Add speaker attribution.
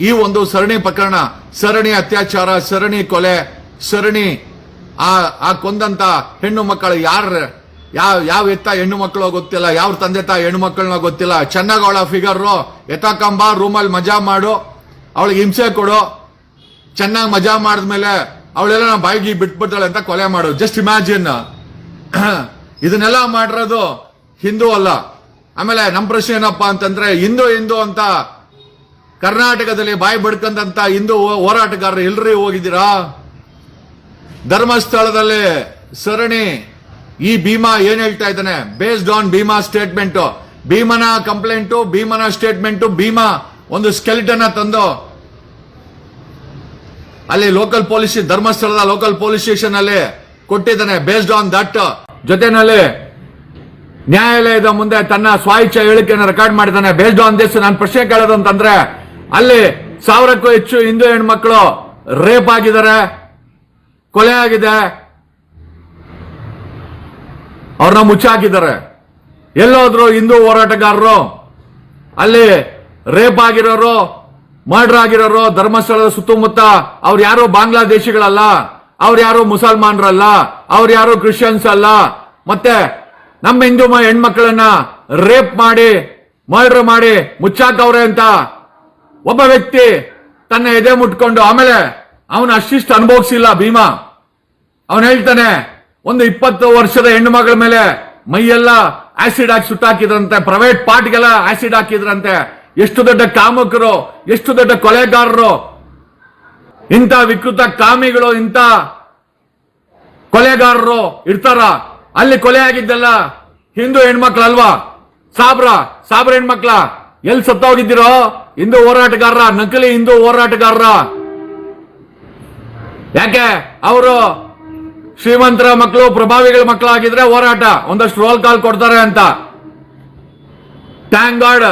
Speaker 1: ಈ ಒಂದು ಸರಣಿ ಪ್ರಕರಣ, ಸರಣಿ ಅತ್ಯಾಚಾರ, ಸರಣಿ ಕೊಲೆ, ಸರಣಿ ಆ ಕೊಂದಂತ ಹೆಣ್ಣು ಮಕ್ಕಳು ಯಾವ ಎತ್ತ ಹೆಣ್ಣು ಮಕ್ಕಳು ಗೊತ್ತಿಲ್ಲ, ಯಾವ ತಂದೆ ತಾಯಿ ಹೆಣ್ಣು ಮಕ್ಕಳನ್ನ ಗೊತ್ತಿಲ್ಲ. ಚೆನ್ನಾಗಿ ಅವಳ ಫಿಗರು, ಎತ್ತಕಂಬ, ರೂಮಲ್ಲಿ ಮಜಾ ಮಾಡು, ಅವಳಿಗೆ ಹಿಂಸೆ ಕೊಡು, ಚೆನ್ನಾಗಿ ಮಜಾ ಮಾಡಿದ್ಮೇಲೆ ಅವಳೆಲ್ಲ ನಾ ಬಾಯಿಗೆ ಬಿಟ್ಬಿಡ್ತಾಳೆ ಅಂತ ಕೊಲೆ ಮಾಡು. Just imagine. ಇದನ್ನೆಲ್ಲ ಮಾಡಿರೋದು ಹಿಂದೂ ಅಲ್ಲ. ಆಮೇಲೆ ನಮ್ಮ ಪ್ರಶ್ನೆ ಏನಪ್ಪಾ ಅಂತಂದ್ರೆ, ಹಿಂದೂ ಅಂತ ಕರ್ನಾಟಕದಲ್ಲಿ ಬಾಯಿ ಬಡ್ಕಂತ ಹಿಂದೂ ಹೋರಾಟಗಾರರು ಎಲ್ರಿ ಹೋಗಿದ್ದೀರಾ? ಧರ್ಮಸ್ಥಳದಲ್ಲಿ ಸರಣಿ ಈ ಭೀಮಾ ಏನ್ ಹೇಳ್ತಾ ಇದ್ದಾನೆ, ಬೇಸ್ಡ್ ಆನ್ ಭೀಮಾ ಸ್ಟೇಟ್ಮೆಂಟ್, ಭೀಮನ ಕಂಪ್ಲೇಂಟು, ಭೀಮನ ಸ್ಟೇಟ್ಮೆಂಟು, ಭೀಮಾ ಒಂದು ಸ್ಕೆಲಿಟನ್ ತಂದು ಅಲ್ಲಿ ಲೋಕಲ್ ಪೊಲೀಸ್, ಧರ್ಮಸ್ಥಳದ ಲೋಕಲ್ ಪೊಲೀಸ್ ಸ್ಟೇಷನ್ ಅಲ್ಲಿ ಕೊಟ್ಟಿದ್ದಾನೆ. ಬೇಸ್ಡ್ ಆನ್ ದಟ್ ಜೊತೆನಲ್ಲಿ ನ್ಯಾಯಾಲಯದ ಮುಂದೆ ತನ್ನ ಸ್ವಾಯಿಚ್ಛ ಹೇಳಿಕೆಯನ್ನು ರೆಕಾರ್ಡ್ ಮಾಡಿದ್ದಾನೆ. ಬೇಸ್ಡ್ ಆನ್ ದಿಸ್ ನಾನು ಪ್ರಶ್ನೆ ಕೇಳೋದು ಅಂತಂದ್ರೆ, ಅಲ್ಲಿ 1000ಕ್ಕೂ ಹೆಚ್ಚು ಹಿಂದೂ ಹೆಣ್ಮಕ್ಳು ರೇಪ್ ಆಗಿದ್ದಾರೆ, ಕೊಲೆ ಆಗಿದೆ, ಅವ್ರನ್ನ ಮುಚ್ಚಾಕಿದ್ದಾರೆ. ಎಲ್ಲೋದ್ರು ಹಿಂದೂ ಹೋರಾಟಗಾರರು? ಅಲ್ಲಿ ರೇಪ್ ಆಗಿರೋರು, ಮರ್ಡರ್ ಆಗಿರೋರು ಧರ್ಮಸ್ಥಳದ ಸುತ್ತಮುತ್ತ ಅವ್ರು ಯಾರು ಬಾಂಗ್ಲಾದೇಶಿಗಳಲ್ಲ, ಅವ್ರು ಯಾರು ಮುಸಲ್ಮಾನರಲ್ಲ, ಅವ್ರು ಯಾರು ಕ್ರಿಶ್ಚಿಯನ್ಸ್ ಅಲ್ಲ. ಮತ್ತೆ ನಮ್ಮ ಹಿಂದೂ ಹೆಣ್ಮಕ್ಳನ್ನ ರೇಪ್ ಮಾಡಿ, ಮರ್ಡರ್ ಮಾಡಿ ಮುಚ್ಚಾಕವ್ರೆ ಅಂತ ಒಬ್ಬ ವ್ಯಕ್ತಿ ತನ್ನ ಎದೆ ಮುಟ್ಕೊಂಡು, ಆಮೇಲೆ ಅವನು ಅಷ್ಟಿಷ್ಟು ಅನುಭವಿಸಿಲ್ಲ ಭೀಮಾ. ಅವನು ಹೇಳ್ತಾನೆ, ಒಂದು 20 ವರ್ಷದ ಹೆಣ್ಣು ಮಗಳ ಮೇಲೆ ಮೈಯೆಲ್ಲ ಆಸಿಡ್ ಹಾಕಿ ಸುಟ್ಟಾಕಿದ್ರಂತೆ, ಪ್ರೈವೇಟ್ ಪಾರ್ಟ್ಗೆಲ್ಲ ಆಸಿಡ್ ಹಾಕಿದ್ರಂತೆ. ಎಷ್ಟು ದೊಡ್ಡ ಕಾಮಕರು, ಎಷ್ಟು ದೊಡ್ಡ ಕೊಲೆಗಾರರು, ಇಂಥ ವಿಕೃತ ಕಾಮಿಗಳು, ಇಂಥ ಕೊಲೆಗಾರರು ಇರ್ತಾರ? ಅಲ್ಲಿ ಕೊಲೆ ಆಗಿದ್ದಲ್ಲ ಹಿಂದೂ ಹೆಣ್ಮಕ್ಳಲ್ವಾ? ಸಾಬ್ರ ಹೆಣ್ಮಕ್ಳ ಎಲ್ಲಿ ಸತ್ತೋಗಿದ್ದೀರೋ? ಹಿಂದೂ ಹೋರಾಟಗಾರರ, ನಕಲಿ ಹಿಂದೂ ಹೋರಾಟಗಾರರ. ಯಾಕೆ ಅವರು ಶ್ರೀಮಂತರ ಮಕ್ಕಳು, ಪ್ರಭಾವಿಗಳ ಮಕ್ಕಳಾಗಿದ್ರೆ ಹೋರಾಟ ಒಂದಷ್ಟು ರೋಲ್ ಕಾಲ್ ಕೊಡ್ತಾರೆ ಅಂತ. Thank god